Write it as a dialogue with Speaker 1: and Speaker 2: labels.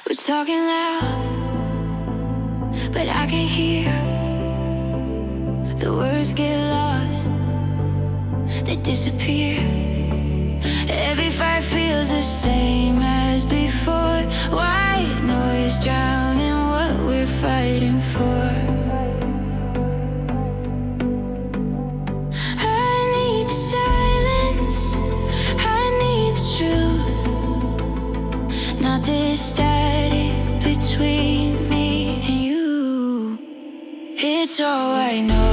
Speaker 1: We're talking loud, but I can't hear. The words get lost, they disappear. Every fight feels the same as before. White noise drowning what we're fighting for. I need the silence, I need the truth, not this static between me and you. It's all I know.